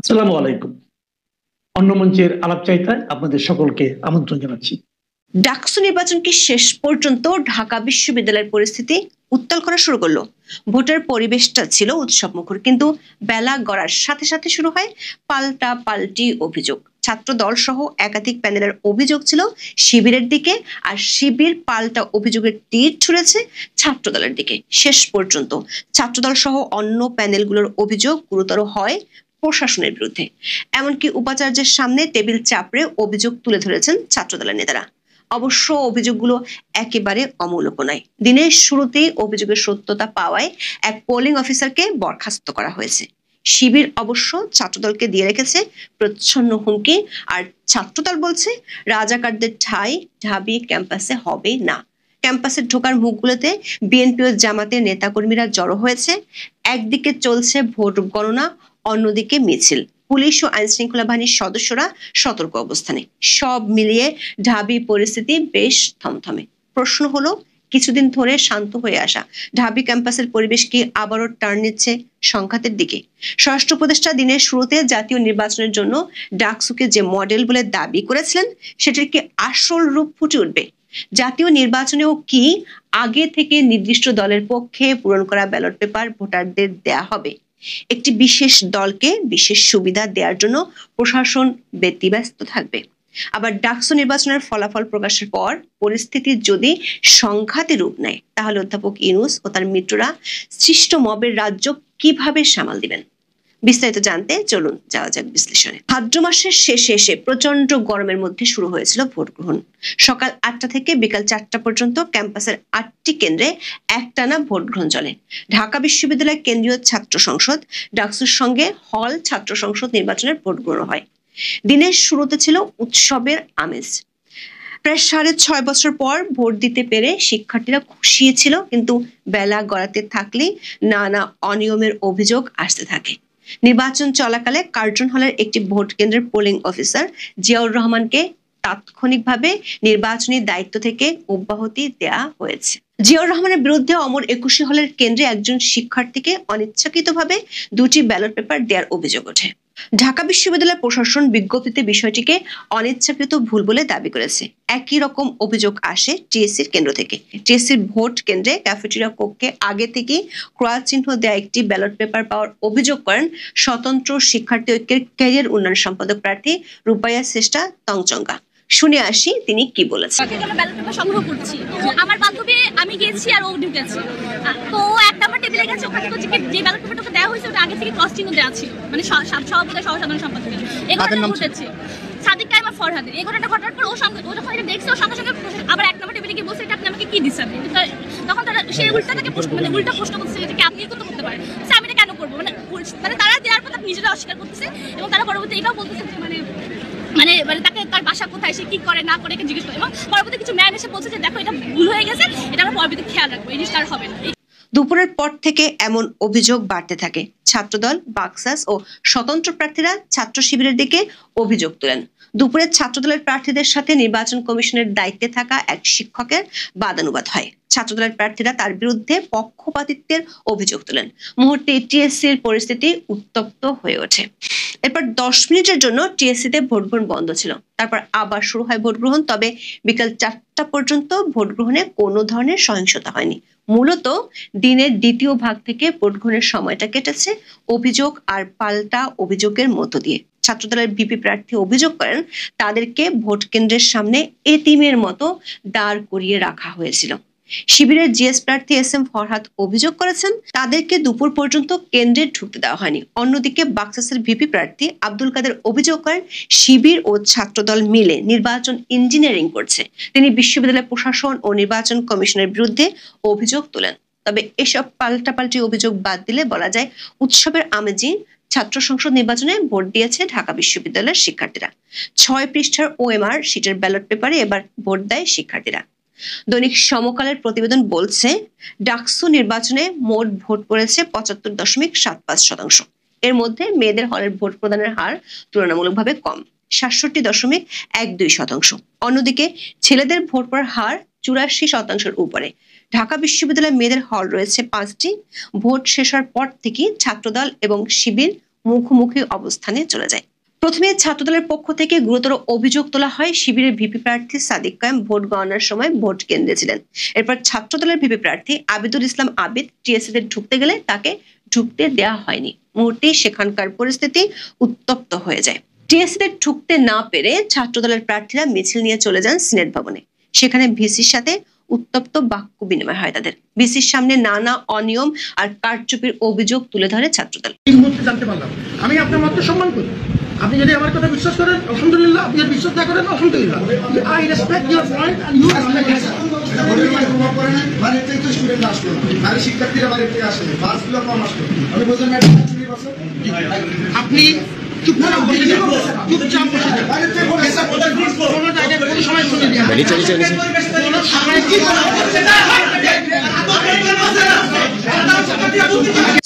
আসসালামু আলাইকুম। অন্য মঞ্চের আলাপচারিতায় আপনাদের সকলকে আমন্ত্রণ জানাচ্ছি। ডাকসু নির্বাচন কি শেষ পর্যন্ত ঢাকা বিশ্ববিদ্যালয়ের পরিস্থিতি উত্তাল করা শুরু করলো? ভোটের পরিবেশটা ছিল উৎসবমুখর, কিন্তু বেলা গড়ার সাথে সাথে শুরু হয় পাল্টা পাল্টি অভিযোগ। ছাত্র দল সহ একাধিক প্যানেলের অভিযোগ ছিল শিবিরের দিকে, আর শিবির পাল্টা অভিযোগের তীর ছুঁড়েছে ছাত্র দলের দিকে। শেষ পর্যন্ত ছাত্রদল সহ অন্য প্যানেলগুলোর অভিযোগ গুরুতর হয় প্রশাসনের বিরুদ্ধে। এমনকি উপাচার্যের সামনে টেবিল চাপড়ে অভিযোগ তুলে ধরেছেন ছাত্রদলের নেতারা। অবশ্য অভিযোগগুলো একেবারে অমূলক নয়। দিনের শুরুতেই অভিযোগের সত্যতা পাওয়ায় এক পোলিং অফিসারকে বরখাস্ত করা হয়েছে। শিবির অবশ্য ছাত্রদলকে দিয়ে রেখেছে প্রচ্ছন্ন হুমকি, আর ছাত্রদল বলছে রাজাকারদের ঠাঁই ঢাবি ক্যাম্পাসে হবে না। ক্যাম্পাসে ঢোকার মুখগুলোতে বিএনপি ও জামাতের নেতাকর্মীরা জড়ো হয়েছে। একদিকে চলছে ভোট গণনা, অন্যদিকে মিছিল। পুলিশ ও আইন শৃঙ্খলা বাহিনীর সদস্যরা সতর্ক অবস্থানে। সব মিলিয়ে ঢাবি পরিস্থিতি বেশ থমথমে। প্রশ্ন হলো, কিছুদিন ধরে শান্ত হয়ে আসা ঢাবি ক্যাম্পাসের পরিবেশ কি আবারও টার্ন নিচ্ছে সংঘাতের দিকে? স্বরাষ্ট্র উপদেষ্টা দিনের শুরুতে জাতীয় নির্বাচনের জন্য ডাকসুকে যে মডেল বলে দাবি করেছিলেন, সেটির কি আসল রূপ ফুটে উঠবে? জাতীয় নির্বাচনেও কি আগে থেকে নির্দিষ্ট দলের পক্ষে পূরণ করা ব্যালট পেপার ভোটারদের দেয়া হবে? একটি বিশেষ দলকে বিশেষ সুবিধা দেওয়ার জন্য প্রশাসন ব্যতিব্যস্ত থাকবে। আবার ডাকসু নির্বাচনের ফলাফল প্রকাশের পর পরিস্থিতি যদি সংঘাতে রূপ নেয়, তাহলে অধ্যাপক ইউনূস ও তার মিত্ররা সৃষ্ট মবের রাজ্য কিভাবে সামাল দিবেন? বিস্তারিত জানতে চলুন যাওয়া যাক বিশ্লেষণে। ভাদ্র মাসের শেষে এসে প্রচন্ড গরমের মধ্যে শুরু হয়েছিল ভোট গ্রহণ। সকাল 8টা থেকে বিকাল 4টা পর্যন্ত ক্যাম্পাসের 8টি কেন্দ্রে একটানা ভোট গ্রহণ চলে। ঢাকা বিশ্ববিদ্যালয় কেন্দ্রীয় ছাত্র সংসদ ডাকসুর সঙ্গে হল ছাত্র সংসদ নির্বাচনের ভোট গ্রহণ হয়। দিনের শুরুতে ছিল উৎসবের আমেজ। প্রায় 6.5 বছর পর ভোট দিতে পেরে শিক্ষার্থীরা খুশি ছিল, কিন্তু বেলা গড়াতে থাকলেই নানা অনিয়মের অভিযোগ আসতে থাকে। নির্বাচন চলাকালে কার্জন হলের একটি ভোট কেন্দ্রের পোলিং অফিসার জিয়াউর রহমানকে তাৎক্ষণিকভাবে নির্বাচনী দায়িত্ব থেকে অব্যাহতি দেয়া হয়েছে। জিয়াউর রহমানের বিরুদ্ধে অমর 21 হলের কেন্দ্রে একজন শিক্ষার্থীকে অনিচ্ছাকৃতভাবে 2টি ব্যালট পেপার দেওয়ার অভিযোগ ওঠে। ঢাকা বিশ্ববিদ্যালয় প্রশাসন বিজ্ঞপ্তিতে বিষয়টিকে অনিচ্ছাকৃত ভুল বলে দাবি করেছে। একই রকম অভিযোগ আসে টিএসসির কেন্দ্র থেকে। টিএসসির ভোট কেন্দ্রে ক্যাফেটেরিয়া কক্ষে আগে থেকে ক্রস চিহ্ন দেয়া একটি ব্যালট পেপার পাওয়ার অভিযোগ করেন স্বতন্ত্র শিক্ষার্থী ঐক্যের ক্যারিয়ার উন্নয়ন সম্পাদক প্রার্থী রূপাইয়া শ্রেষ্ঠা তংচঙ্গা। শুনে আসি তিনি কি বলেছেন। ব্যালট পেপার সংগ্রহ করছি, তো আমার বান্ধবী আমি গেছি আর ও ঢুকেছে, তো একটা আমার টেবিলে গেছে, ওখানে তো যে ব্যালট পেপারটা দেওয়া হয়েছে ওটা আগে থেকে ক্রস চিহ্ন দেওয়া ছিল, মানে সভাপতি সহ সাধারণ সম্পাদকের এগুলো ঘটেছে। সাদিক কাইমা ফরহাদের এই ঘটনাটা ঘটার পর ও যখন এটা দেখছে, ওর সঙ্গে সঙ্গে আবার এক নম্বর টেবিলে গিয়ে বলছে এটা আপনি আমাকে কি দিচ্ছেন। তখন তারা সে উল্টা তাকে উল্টা প্রশ্ন করছে যে আপনি কিন্তু করতে পারেন, আমি এটা কেন করবো, মানে তারা দেওয়ার পর নিজেরা অস্বীকার করতেছে, এবং তারা পরবর্তী এটাও বলতেছে মানে মানে মানে তাকে তার বাসা কোথায়, সে কি করে না করে জিজ্ঞেস করে, এবং পরবর্তী কিছু ম্যান এসে বলছে যে দেখো এটা ভুল হয়ে গেছে, এটা আমরা পরবর্তী খেয়াল রাখবো, এই জিনিসটা আর হবে না। দুপুরের পর থেকে এমন অভিযোগ বাড়তে থাকে। ছাত্রদল, বাকসাস ও স্বতন্ত্র প্রার্থীরা ছাত্র শিবিরের দিকে অভিযোগ তোলেন। দুপুরে ছাত্রদলের প্রার্থীদের সাথে নির্বাচন কমিশনের দায়িত্বে থাকা এক শিক্ষকের বাদানুবাদ হয়। ছাত্রদলের প্রার্থীরা তার বিরুদ্ধে পক্ষপাতিত্বের অভিযোগ তোলেন। মুহূর্তে টিএসসির পরিস্থিতি উত্তপ্ত হয়ে ওঠে। এরপর 10 মিনিটের জন্য টিএসসিতে ভোট গ্রহণ বন্ধ ছিল। তারপর আবার শুরু হয় ভোট গ্রহণ, তবে বিকাল 4টা পর্যন্ত ভোট গ্রহণে কোনো ধরনের সহিংসতা হয়নি। মূলত দিনের দ্বিতীয় ভাগ থেকে ভোট গ্রহণের সময়টা কেটেছে অভিযোগ আর পাল্টা অভিযোগের মধ্য দিয়ে। ছাত্রদলের ভিপি প্রার্থী অভিযোগ করেন তাদেরকে ভোট কেন্দ্রের সামনে এতিমের মতো দাঁড় করিয়ে রাখা হয়েছিল। শিবিরের জিএস প্রার্থী এস.এম. ফরহাদ অভিযোগ করেছেন তাদেরকে দুপুর পর্যন্ত কেন্দ্রে ঢুকতে দেওয়া হয়নি। অন্যদিকে বাকসাসের ভিপি প্রার্থী আব্দুল কাদের অভিযোগ করেন শিবির ও ছাত্রদল মিলে নির্বাচন ইঞ্জিনিয়ারিং করছে। তিনি বিশ্ববিদ্যালয় প্রশাসন ও নির্বাচন কমিশনের বিরুদ্ধে অভিযোগ তোলেন। তবে এসব পাল্টাপাল্টি অভিযোগ বাদ দিলে বলা যায় উৎসবের আমেজে ছাত্র সংসদ নির্বাচনে ভোট দিয়েছে ঢাকা বিশ্ববিদ্যালয়ের শিক্ষার্থীরা। 6 পৃষ্ঠার ওএমআর শীটের ব্যালট পেপারে এবার ভোট দেয় শিক্ষার্থীরা। দৈনিক সমকালের প্রতিবেদন বলছে ডাকসু নির্বাচনে মোট ভোট পড়েছে 75.75%। এর মধ্যে মেয়েদের হলের ভোট প্রদানের হার তুলনামূলকভাবে কম, 67.12%। অন্যদিকে ছেলেদের ভোট পড়ার হার 84%-এর উপরে। ঢাকা বিশ্ববিদ্যালয়ে মেয়েদের হল রয়েছে 5টি। ভোট শেষ হওয়ার পর থেকে ছাত্রদল এবং শিবির মুখোমুখি অবস্থানে চলে যায়। প্রথমে ছাত্রদলের পক্ষ থেকে গুরুতর অভিযোগ তোলা হয় শিবিরের ভিপি প্রার্থী সাদিক কায়েম ভোট গণনার সময় ভোট কেন্দ্রে ছিলেন। এরপর ছাত্রদলের ভিপি প্রার্থী আবিদুল ইসলাম আবিদ টিএসসিতে ঢুকতে গেলে তাকে ঢুকতে দেওয়া হয়নি। মুহূর্তে সেখানকার পরিস্থিতি উত্তপ্ত হয়ে যায়। টিএসসিতে ঢুকতে না পেরে ছাত্রদলের প্রার্থীরা মিছিল নিয়ে চলে যান সিনেট ভবনে। সেখানে ভিসির সাথে উত্তপ্ত বাক্য বিনিময় হয় তাদের। ভিসির সামনে নানা অনিয়ম আর কারচুপির অভিযোগ তুলে ধরে ছাত্রদল। জানতে পারলাম, আমি আপনার মতকে সম্মান করি। আপনি যদি আমার কথা বিশ্বাস করেন আলহামদুলিল্লাহ, আপনি যদি বিশ্বাস না করেন আলহামদুলিল্লাহ। I respect your point and you respect it. বাড়িতে তো স্টুডেন্ট আসলো না, আর শিক্ষার্থীরা বাড়ি থেকে আসে, বাসগুলো কম আসলো। আমি বলছেন আপনি চুপচাপ বসে যান, চুপচাপ বসে যান। কোনো জায়গায় কোনো সময় শুনে দিন, কোনো সময় কি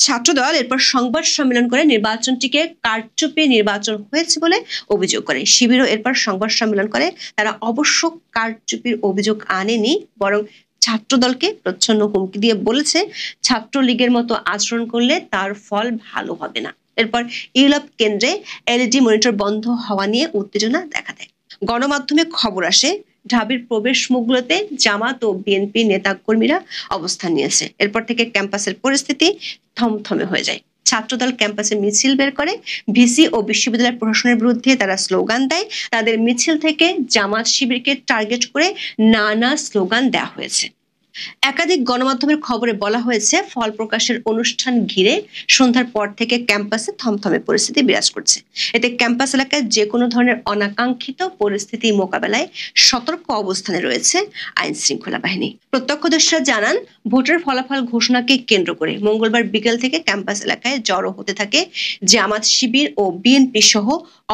ছাত্রদল এরপর সংবাদ সম্মেলন করে নির্বাচনটিকে কারচুপি নির্বাচন হয়েছে বলে অভিযোগ করে। শিবিরও এরপর সংবাদ সম্মেলন করে তারা অবশ্য কারচুপির অভিযোগ আনেনি, বরং ছাত্রদলকে প্রচ্ছন্ন হুমকি দিয়ে বলেছে ছাত্রলীগের মতো আচরণ করলে তার ফল ভালো হবে না। এরপর ইউলাপ কেন্দ্রে এলইডি মনিটর বন্ধ হওয়া নিয়ে উত্তেজনা দেখা দেয়। গণমাধ্যমে খবর আসে ঢাবির প্রবেশ মুখগুলোতে জামাত ও বিএনপি নেতা কর্মীরা অবস্থান নিয়েছে। এরপর থেকে ক্যাম্পাসের পরিস্থিতি থমথমে হয়ে যায়। ছাত্রদল ক্যাম্পাসে মিছিল বের করে। ভিসি ও বিশ্ববিদ্যালয় প্রশাসনের বিরুদ্ধে তারা স্লোগান দেয়। তাদের মিছিল থেকে জামাত শিবিরকে টার্গেট করে নানা স্লোগান দেওয়া হয়েছে। একাধিক গণমাধ্যমের খবরে বলা হয়েছে ফল প্রকাশের অনুষ্ঠান ঘিরে সন্ধ্যার পর থেকে ক্যাম্পাসে থমথমে পরিস্থিতি বিরাজ করছে। এতে ক্যাম্পাস এলাকায় যে কোনো ধরনের অনাকাঙ্ক্ষিত পরিস্থিতি মোকাবেলায় সতর্ক অবস্থানে রয়েছে আইন শৃঙ্খলা বাহিনী। প্রত্যক্ষদর্শীরা জানান ভোটের ফলাফল ঘোষণাকে কেন্দ্র করে মঙ্গলবার বিকেল থেকে ক্যাম্পাস এলাকায় জড়ো হতে থাকে জামাত শিবির ও বিএনপি সহ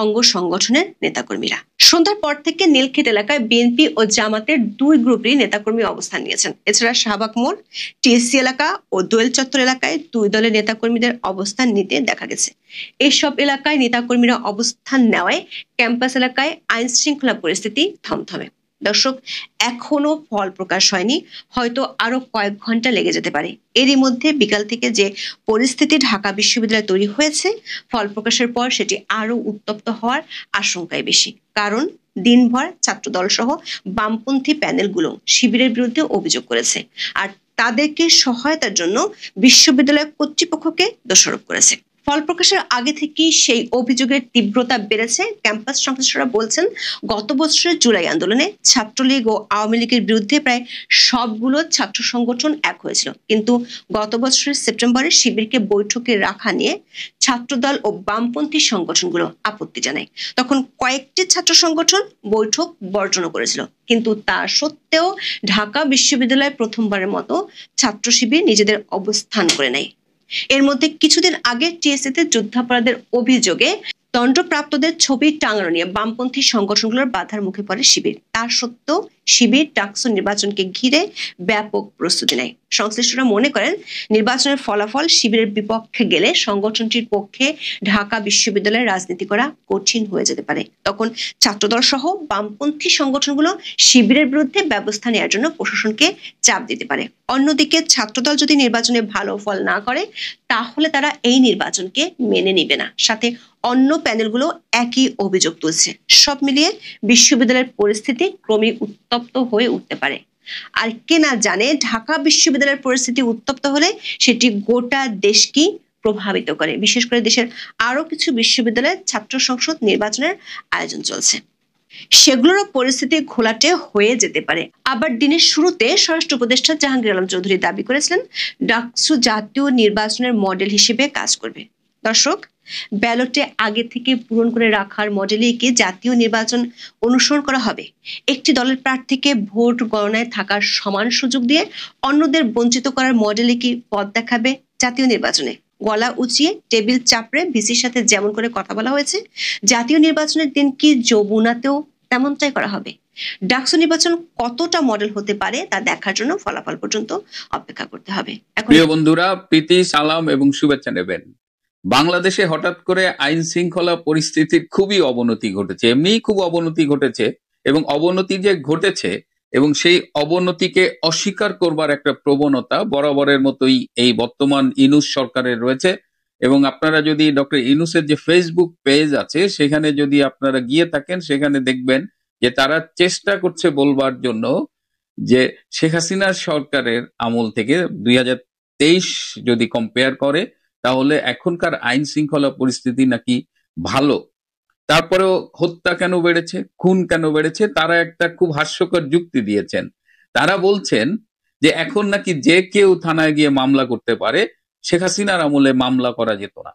অঙ্গ সংগঠনের নেতাকর্মীরা। সন্ধ্যার পর থেকে নীলক্ষেত এলাকায় বিএনপি ও জামাতের দুই গ্রুপেরই নেতাকর্মী অবস্থান নিয়েছেন। এছাড়া শাহবাগ মোড়, টিএসসি এলাকা ও দোয়েল চত্বর এলাকায় দুই দলের নেতাকর্মীদের অবস্থান নিতে দেখা গেছে। এসব এলাকায় নেতাকর্মীরা অবস্থান নেওয়ায় ক্যাম্পাস এলাকায় আইন শৃঙ্খলা পরিস্থিতি থমথমে। দর্শক, এখনো ফল প্রকাশ হয়নি, হয়তো আরো কয়েক ঘন্টা লেগে যেতে পারে। এরই মধ্যে বিকাল থেকে যে পরিস্থিতি ঢাকা বিশ্ববিদ্যালয়ে তৈরি হয়েছে, ফল প্রকাশের পর সেটি আরো উত্তপ্ত হওয়ার আশঙ্কাই বেশি। কারণ দিনভর ছাত্রদল সহ বামপন্থী প্যানেলগুলো শিবিরের বিরুদ্ধে অভিযোগ করেছে, আর তাদেরকে সহায়তার জন্য বিশ্ববিদ্যালয় কর্তৃপক্ষকে দোষারোপ করেছে। ফল প্রকাশের আগে থেকেই সেই অভিযোগের তীব্রতা বেড়েছে। ক্যাম্পাস সংশ্লিষ্টরা বলছেন গত বছরের জুলাই আন্দোলনে ছাত্রলীগ ও আওয়ামী লীগের বিরুদ্ধে প্রায় সবগুলো ছাত্র সংগঠন এক হয়েছিল, কিন্তু গত বছরের সেপ্টেম্বরে শিবিরকে বৈঠকে রাখা নিয়ে ছাত্রদল ও বামপন্থী সংগঠনগুলো আপত্তি জানায়। তখন কয়েকটি ছাত্র সংগঠন বৈঠক বর্জন করেছিল, কিন্তু তা সত্ত্বেও ঢাকা বিশ্ববিদ্যালয়ে প্রথমবারের মতো ছাত্র শিবির নিজেদের অবস্থান করে নেয়। এর মধ্যে কিছুদিন আগে টিএসসিতে যুদ্ধাপরাধের অভিযোগে দণ্ডপ্রাপ্তদের ছবি টাঙানো নিয়ে বামপন্থী সংগঠনগুলোর বাধার মুখে পড়ে শিবির। তার সত্ত্বেও শিবির ডাকসু নির্বাচনকে ঘিরে ব্যাপক প্রস্তুতি নেয়। সংশ্লিষ্টরা মনে করেন নির্বাচনের ফলাফল শিবিরের বিপক্ষে গেলে সংগঠনটির পক্ষে ঢাকা বিশ্ববিদ্যালয়ে রাজনীতি করা কঠিন হয়ে যেতে পারে। তখন ছাত্রদল সহ বামপন্থী সংগঠনগুলো শিবিরের বিরুদ্ধে ব্যবস্থা নেওয়ার জন্য প্রশাসনকে চাপ দিতে পারে। অন্যদিকে ছাত্রদল যদি নির্বাচনে ভালো ফল না করে, তাহলে তারা এই নির্বাচনকে মেনে নিবে না। সাথে অন্য প্যানেলগুলো একই অভিযোগ তুলছে। সব মিলিয়ে বিশ্ববিদ্যালয়ের পরিস্থিতি ক্রমে উত্তপ্ত হয়ে উঠতে পারে। আর কে না জানে, ঢাকা বিশ্ববিদ্যালয়ের পরিস্থিতি উত্তপ্ত হলে সেটি গোটা দেশকেই প্রভাবিত করে। বিশেষ করে দেশের আরো কিছু বিশ্ববিদ্যালয়ে ছাত্র সংসদ নির্বাচনের আয়োজন চলছে, সেগুলোরও পরিস্থিতি ঘোলাটে হয়ে যেতে পারে। আবার দিনের শুরুতে স্বরাষ্ট্র উপদেষ্টা জাহাঙ্গীর আলম চৌধুরী দাবি করেছিলেন ডাকসু জাতীয় নির্বাচনের মডেল হিসেবে কাজ করবে। দর্শক, ব্যালটে আগে থেকে পূরণ করে রাখার মডেলেই কি জাতীয় নির্বাচন অনুসরণ করা হবে? একটি দলের প্রার্থীকে ভোট গণনায় থাকার সমান সুযোগ দিয়ে অন্যদের বঞ্চিত করার মডেলে কি পথ দেখাবে জাতীয় নির্বাচনে? গলা উঁচিয়ে টেবিল চাপড়ে ভিসির সাথে যেমন করে কথা বলা হয়েছে, জাতীয় নির্বাচনের দিন কি যমুনাতেও তেমনটাই করা হবে? ডাকসু নির্বাচন কতটা মডেল হতে পারে তা দেখার জন্য ফলাফল পর্যন্ত অপেক্ষা করতে হবে। প্রিয় বন্ধুরা, প্রীতি, সালাম এবং শুভেচ্ছা নেবেন। বাংলাদেশে হঠাৎ করে আইন শৃঙ্খলা পরিস্থিতির খুবই অবনতি ঘটেছে, এমনিই খুব অবনতি ঘটেছে, এবং অবনতি যে ঘটেছে এবং সেই অবনতিকে অস্বীকার করবার একটা প্রবণতা বরাবরের মতোই এই বর্তমান ইউনূস সরকারের রয়েছে, এবং আপনারা যদি ডক্টর ইউনূসের যে ফেসবুক পেজ আছে সেখানে যদি আপনারা গিয়ে থাকেন, সেখানে দেখবেন যে তারা চেষ্টা করছে বলবার জন্য যে শেখ হাসিনার সরকারের আমল থেকে 2023 যদি কম্পেয়ার করে তাহলে এখনকার আইন শৃঙ্খলা পরিস্থিতি নাকি ভালো। তারপরেও হত্যা কেন বেড়েছে, খুন কেন বেড়েছে, তারা একটা খুব হাস্যকর যুক্তি দিয়েছেন। তারা বলছেন যে এখন নাকি যে কেউ থানায় গিয়ে মামলা করতে পারে, শেখ হাসিনার আমলে মামলা করা যেত না।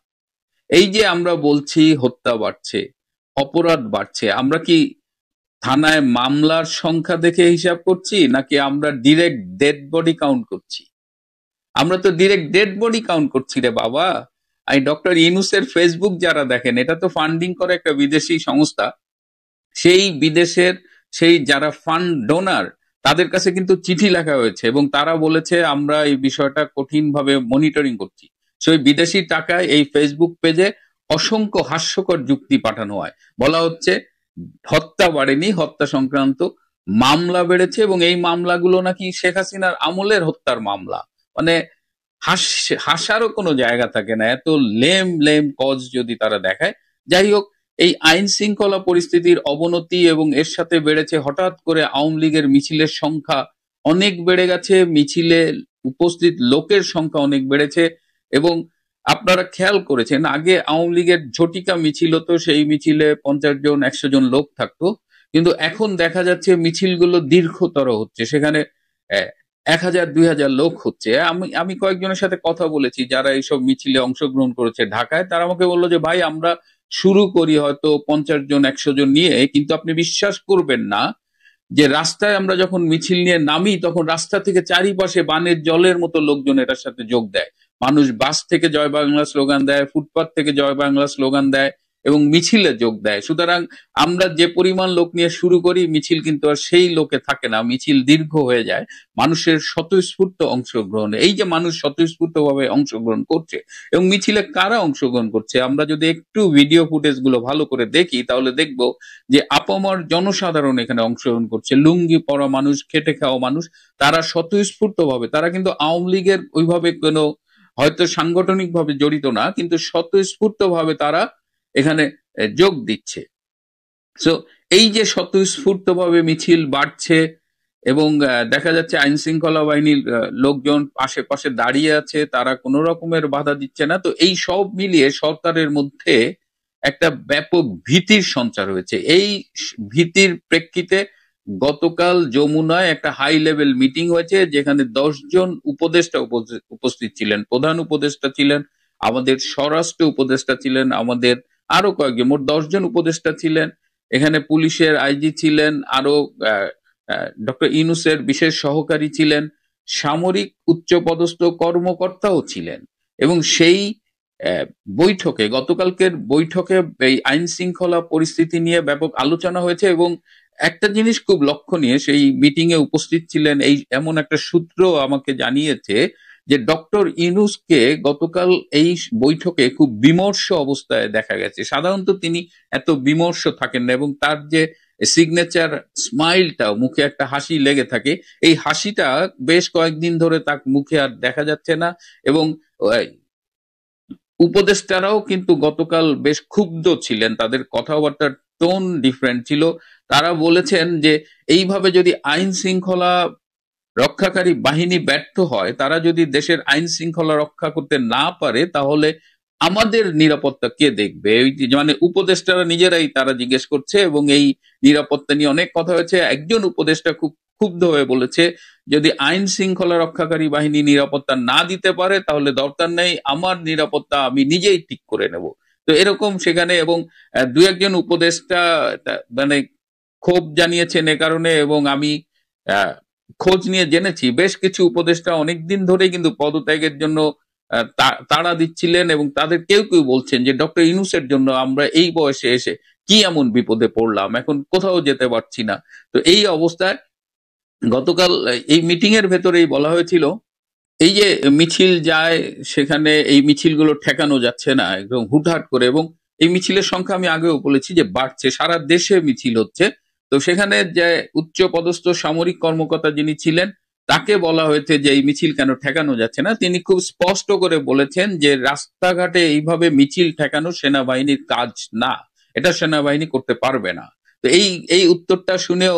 এই যে আমরা বলছি হত্যা বাড়ছে, অপরাধ বাড়ছে, আমরা কি থানায় মামলার সংখ্যা দেখে হিসাব করছি নাকি আমরা ডিরেক্ট ডেড বডি কাউন্ট করছি? আমরা তো ডিরেক্ট ডেড বডি কাউন্ট করছি রে বাবা। এই ডক্টর ইউনূসের ফেসবুক যারা দেখেন, এটা তো ফান্ডিং করে একটা বিদেশি সংস্থা। সেই বিদেশের সেই যারা ফান্ড ডোনার তাদের কাছে কিন্তু চিঠি লেখা হয়েছে এবং তারা বলেছে আমরা এই বিষয়টা কঠিনভাবে মনিটরিং করছি। সেই বিদেশি টাকায় এই ফেসবুক পেজে অসংখ্য হাস্যকর যুক্তি পাঠানো হয়। বলা হচ্ছে হত্যা বাড়েনি, হত্যা সংক্রান্ত মামলা বেড়েছে এবং এই মামলাগুলো নাকি শেখ হাসিনার আমলের হত্যার মামলা। মানে হাসারও কোনো জায়গা থাকে না, এত লেম কজ যদি তারা দেখায়। যাই হোক, এই আইন শৃঙ্খলা পরিস্থিতির অবনতি এবং এর সাথে বেড়েছে হঠাৎ করে আওয়ামী লীগের মিছিলের সংখ্যা অনেক বেড়ে গেছে, মিছিলে উপস্থিত লোকের সংখ্যা অনেক বেড়েছে। এবং আপনারা খেয়াল করেছেন আগে আওয়ামী লীগের ঝটিকা মিছিল হতো, সেই মিছিলে 50 জন 100 জন লোক থাকতো, কিন্তু এখন দেখা যাচ্ছে মিছিলগুলো দীর্ঘতর হচ্ছে, সেখানে 1000 2000 লোক হচ্ছে। আমি কয়েকজনের সাথে কথা বলেছি যারা এইসব মিছিলে অংশগ্রহণ করেছে ঢাকায়, তারা আমাকে বললো যে ভাই আমরা শুরু করি হয়তো 50 জন 100 জন নিয়ে, কিন্তু আপনি বিশ্বাস করবেন না যে রাস্তায় আমরা যখন মিছিল নিয়ে নামি তখন রাস্তা থেকে চারিপাশে বানের জলের মতো লোকজন এটার সাথে যোগ দেয়। মানুষ বাস থেকে জয় বাংলা স্লোগান দেয়, ফুটপাত থেকে জয় বাংলা স্লোগান দেয় এবং মিছিলে যোগ দেয়। সুতরাং আমরা যে পরিমাণ লোক নিয়ে শুরু করি মিছিল কিন্তু আর সেই লোকে থাকে না, মিছিল দীর্ঘ হয়ে যায় মানুষের স্বতঃস্ফূর্ত অংশগ্রহণে। এই যে মানুষ স্বতঃস্ফূর্ত ভাবে অংশগ্রহণ করছে এবং মিছিলে কারা অংশগ্রহণ করছে, আমরা যদি একটু ভিডিও ফুটেজ গুলো ভালো করে দেখি তাহলে দেখবো যে আপামর জনসাধারণ এখানে অংশগ্রহণ করছে। লুঙ্গি পরা মানুষ, খেটে খাওয়া মানুষ, তারা স্বতঃস্ফূর্ত ভাবে, তারা কিন্তু আওয়ামী লীগের ওইভাবে কোনো হয়তো সাংগঠনিক ভাবে জড়িত না, কিন্তু স্বতঃস্ফূর্ত ভাবে তারা এখানে যোগ দিচ্ছে। সো এই যে স্বতঃস্ফূর্ত ভাবে মিছিল বাড়ছে এবং দেখা যাচ্ছে আইন শৃঙ্খলা বাহিনীর লোকজন আশেপাশে দাঁড়িয়ে আছে, তারা কোনো রকমের বাধা দিচ্ছে না। তো এই সব মিলিয়ে সরকারের মধ্যে একটা ব্যাপক ভীতির সঞ্চার হয়েছে। এই ভীতির প্রেক্ষিতে গতকাল যমুনায় একটা হাই লেভেল মিটিং হয়েছে যেখানে 10 জন উপদেষ্টা উপস্থিত ছিলেন। প্রধান উপদেষ্টা ছিলেন, আমাদের স্বরাষ্ট্র উপদেষ্টা ছিলেন, আমাদের আরো কয়েকজন, মোট 10 জন উপদেষ্টা ছিলেন। এখানে পুলিশের আইজি ছিলেন, আরো ডক্টর ইউনূসের বিশেষ সহকারী ছিলেন, সামরিক উচ্চপদস্থ কর্মকর্তাও ছিলেন। এবং সেই বৈঠকে, গতকালকের বৈঠকে এই আইন শৃঙ্খলা পরিস্থিতি নিয়ে ব্যাপক আলোচনা হয়েছে এবং একটা জিনিস খুব লক্ষণীয়, সেই মিটিং এ উপস্থিত ছিলেন এই এমন একটা সূত্র আমাকে জানিয়েছে যে ডক্টর ইউনূসকে গতকাল এই বৈঠকে খুব বিমর্ষ অবস্থায় দেখা গেছে। সাধারণত তিনি এত বিমর্ষ থাকেন না এবং তার যে সিগনেচার স্মাইলটা, মুখে একটা হাসি লেগে থাকে, এই হাসিটা বেশ কয়েকদিন ধরে তার মুখে আর দেখা যাচ্ছে না। এবং উপদেষ্টারাও কিন্তু গতকাল বেশ ক্ষুব্ধ ছিলেন, তাদের কথাবার্তার টোন ডিফারেন্ট ছিল। তারা বলেছেন যে এইভাবে যদি আইন শৃঙ্খলা রক্ষাকারী বাহিনী ব্যর্থ হয়, তারা যদি দেশের আইন শৃঙ্খলা রক্ষা করতে না পারে, তাহলে আমাদের নিরাপত্তা কে দেখবে? মানে উপদেষ্টারা নিজেরাই তারা জিজ্ঞেস করছে এবং এই নিরাপত্তা নিয়ে অনেক কথা হয়েছে। একজন উপদেষ্টা খুব ক্ষুব্ধ হয়ে বলেছে যদি আইন শৃঙ্খলা রক্ষাকারী বাহিনী নিরাপত্তা না দিতে পারে তাহলে দরকার নেই, আমার নিরাপত্তা আমি নিজেই ঠিক করে নেব। তো এরকম সেখানে এবং দু একজন উপদেষ্টা মানে ক্ষোভ জানিয়েছেন এ কারণে। এবং আমি খোঁজ নিয়ে জেনেছি বেশ কিছু উপদেষ্টা অনেকদিন ধরে কিন্তু পদত্যাগের জন্য তাড়া দিচ্ছিলেন এবং তাদের কেউ কেউ বলছেন যে ডক্টর ইউনূসের জন্য আমরা এই বয়সে এসে কি এমন বিপদে পড়লাম, এখন কোথাও যেতে পারছি না। তো এই অবস্থায় গতকাল এই মিটিং এর ভেতরেই বলা হয়েছিল এই যে মিছিল যায় সেখানে এই মিছিলগুলো ঠেকানো যাচ্ছে না একদম হুটহাট করে, এবং এই মিছিলের সংখ্যা আমি আগেও বলেছি যে বাড়ছে, সারা দেশে মিছিল হচ্ছে। তো সেখানে যে উচ্চ পদস্থ সামরিক কর্মকর্তা যিনি ছিলেন তাকে বলা হয়েছে যে এই মিছিল কেন ঠেকানো যাচ্ছে না, তিনি খুব স্পষ্ট করে বলেছেন যে রাস্তাঘাটে এইভাবে মিছিল ঠেকানো সেনাবাহিনীর কাজ না, এটা সেনাবাহিনী করতে পারবে না। তো এই উত্তরটা শুনেও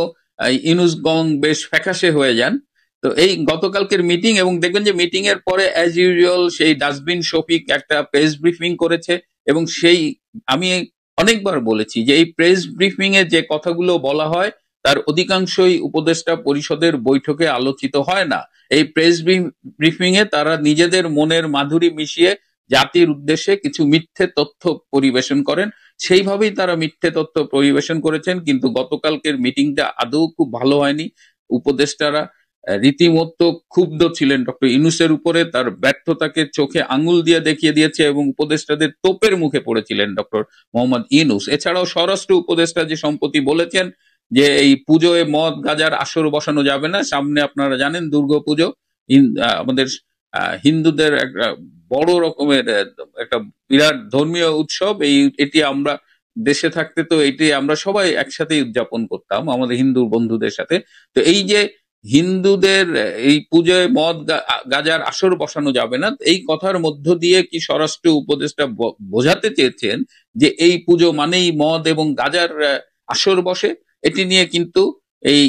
ইউনূস গং বেশ ফ্যাকাশে হয়ে যান। তো এই গতকালকের মিটিং, এবং দেখবেন যে মিটিং এর পরে অ্যাজ ইউজুয়াল সেই ডাস্টবিন শফিক একটা প্রেস ব্রিফিং করেছে, এবং সেই আমি অনেকবার বলেছি যে এই প্রেস ব্রিফিং এ যে কথাগুলো বলা হয় তার অধিকাংশই উপদেষ্টা পরিষদের বৈঠকে আলোচিত হয় না। এই প্রেস ব্রিফিং এ তারা নিজেদের মনের মাধুরী মিশিয়ে জাতির উদ্দেশ্যে কিছু মিথ্যে তথ্য পরিবেশন করেন, সেইভাবেই তারা মিথ্যে তথ্য পরিবেশন করেছেন। কিন্তু গতকালকের মিটিংটা আদৌ খুব ভালো হয়নি। উপদেষ্টারা রীতিমতো ক্ষুব্ধ ছিলেন ডক্টর ইউনূসের উপরে, তার ব্যর্থতাকে চোখে আঙুল দিয়ে দেখিয়ে দিয়েছে এবং উপদেষ্টাদের তোপের মুখে পড়েছিলেন ডক্টর মোহাম্মদ ইউনূস। এছাড়াও স্বরাষ্ট্র উপদেষ্টা যে সম্প্রতি বলেছেন যে এই পুজোয় মদ গাজার আসর বসানো যাবে না, সামনে আপনারা জানেন দুর্গাপুজো, আমাদের হিন্দুদের একটা বড় রকমের একটা বিরাট ধর্মীয় উৎসব। এটি আমরা দেশে থাকতে তো এটি আমরা সবাই একসাথে উদযাপন করতাম আমাদের হিন্দু বন্ধুদের সাথে। তো এই যে হিন্দুদের এই পুজোয় মদ গাজার আসর বসানো যাবে না, এই কথার মধ্য দিয়ে কি স্বরাষ্ট্র উপদেষ্টা বোঝাতে চেয়েছেন যে এই পুজো মানেই মদ এবং গাজার আসর বসে? এটি নিয়ে কিন্তু এই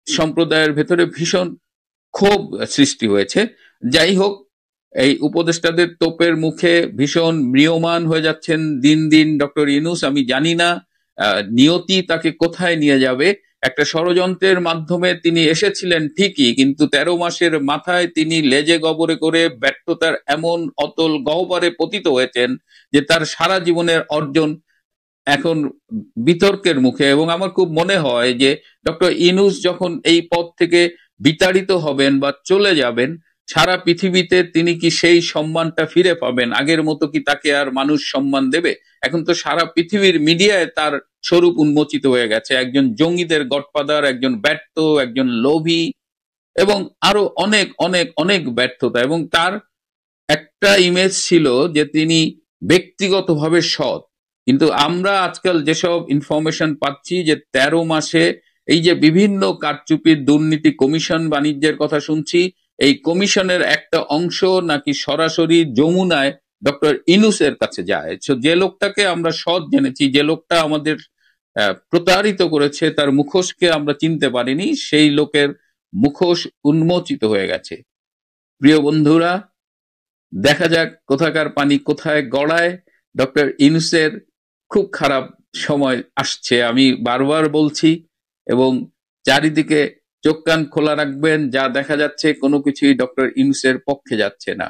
সম্প্রদায়ের ভেতরে ভীষণ ক্ষোভ সৃষ্টি হয়েছে। যাই হোক, এই উপদেষ্টাদের তোপের মুখে ভীষণ ম্রিয়মান হয়ে যাচ্ছেন দিন দিন ডক্টর ইউনূস। আমি জানি না নিয়তি তাকে কোথায় নিয়ে যাবে। একটা ষড়যন্ত্রের মাধ্যমে তিনি এসেছিলেন ঠিকই, কিন্তু 13 মাসের মাথায় তিনি লেজে গবরে করে ব্যর্থতার এমন অতল গহ্বরে পতিত হয়েছেন যে তার সারা জীবনের অর্জন এখন বিতর্কের মুখে। এবং আমার খুব মনে হয় যে ডক্টর ইউনূস যখন এই পদ থেকে বিতাড়িত হবেন বা চলে যাবেন, সারা পৃথিবীতে তিনি কি সেই সম্মানটা ফিরে পাবেন? আগের মতো কি তাকে আর মানুষ সম্মান দেবে? এখন তো সারা পৃথিবীর মিডিয়ায় তার স্বরূপ উন্মোচিত হয়ে গেছে, একজন জঙ্গিদের গডফাদার, একজন ব্যর্থ, একজন লোভী, এবং আরো অনেক অনেক অনেক ব্যর্থতা। এবং তার একটা ইমেজ ছিল যে তিনি ব্যক্তিগতভাবে সৎ, কিন্তু আমরা আজকাল যেসব ইনফরমেশন পাচ্ছি যে 13 মাসে এই যে বিভিন্ন কারচুপির দুর্নীতি কমিশন বাণিজ্যের কথা শুনছি, এই কমিশনের একটা অংশ নাকি সরাসরি যমুনায় ডক্টর ইউনূসের কাছে যায়। যে লোকটাকে আমরা সৎ জেনেছি, যে লোকটা আমাদের প্রতারিত করেছে, তার মুখোশকে আমরা চিনতে পারিনি, সেই লোকের মুখোশ উন্মোচিত হয়ে গেছে। প্রিয় বন্ধুরা, দেখা যাক কোথাকার পানি কোথায় গড়ায়। ডক্টর ইউনূসের খুব খারাপ সময় আসছে, আমি বারবার বলছি, এবং চারিদিকে চোখ কান খোলা রাখবেন। যা দেখা যাচ্ছে কোনো কিছুই ডক্টর ইউনূসের পক্ষে যাচ্ছে না।